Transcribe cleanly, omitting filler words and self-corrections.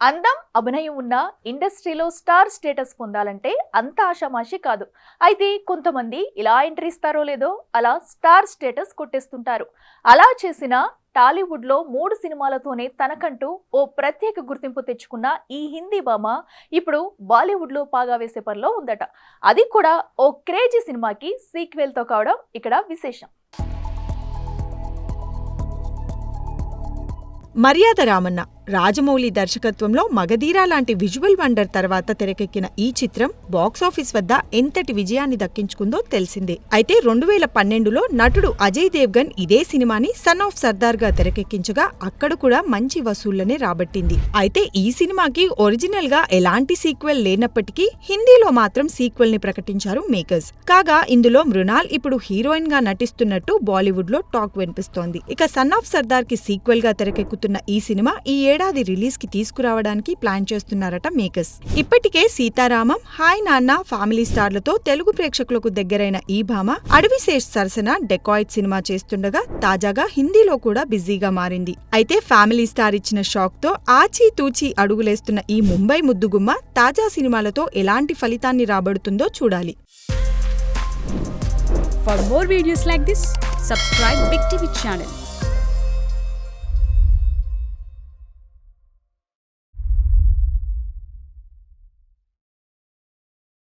అందం, అభినయం ఉన్న ఇండస్ట్రీలో స్టార్ స్టేటస్ పొందాలంటే అంత ఆషామాషి కాదు. అయితే కొంతమంది ఇలా ఎంట్రీ ఇస్తారో లేదో అలా స్టార్ స్టేటస్ కొట్టేస్తుంటారు. అలా చేసిన టాలీవుడ్లో 3 సినిమాలతోనే తనకంటూ ఓ ప్రత్యేక గుర్తింపు తెచ్చుకున్న ఈ హిందీ భామ ఇప్పుడు బాలీవుడ్లో పాగా వేసే పనిలో ఉందట. అది కూడా ఓ క్రేజీ సినిమాకి సీక్వెల్తో కావడం ఇక్కడ విశేషం. మర్యాద రామన్న రాజమౌళి దర్శకత్వంలో మగధీర లాంటి విజువల్ వండర్ తర్వాత తెరకెక్కిన ఈ చిత్రం బాక్సాఫీస్ వద్ద ఎంతటి విజయాన్ని దక్కించుకుందో తెలిసిందే. అయితే 2012లో నటుడు అజయ్ దేవ్గన్ ఇదే సినిమాని సన్ ఆఫ్ సర్దార్ గా తెరకెక్కించగా అక్కడ కూడా మంచి వసూళ్లనే రాబట్టింది. అయితే ఈ సినిమాకి ఒరిజినల్ గా ఎలాంటి సీక్వెల్ లేనప్పటికీ హిందీలో మాత్రం సీక్వెల్ ని ప్రకటించారు మేకర్స్. కాగా ఇందులో మృణాల్ ఇప్పుడు హీరోయిన్ గా నటిస్తున్నట్టు బాలీవుడ్ లో టాక్ వినిపిస్తోంది. ఇక సన్ ఆఫ్ సర్దార్ కి సీక్వెల్ గా తెరకెక్కుతున్న ఈ సినిమా ఈ ఏడాది రిలీజ్ కి తీసుకురావడానికి ప్లాన్ చేస్తున్నారట మేకర్స్. ఇప్పటికే సీతారామం, హాయ్ నాన్న, ఫ్యామిలీ స్టార్లతో తెలుగు ప్రేక్షకులకు దగ్గరైన ఈ భామ అడవిశేష్ సరసన డెకాయిట్ సినిమా చేస్తుండగా తాజాగా హిందీలో కూడా బిజీగా మారింది. అయితే ఫ్యామిలీ స్టార్ ఇచ్చిన షాక్ తో ఆచీ తూచీ అడుగులేస్తున్న ఈ ముంబై ముద్దుగుమ్మ తాజా సినిమాలతో ఎలాంటి ఫలితాన్ని రాబడుతుందో చూడాలి. For more videos like this, subscribe Big TV channel.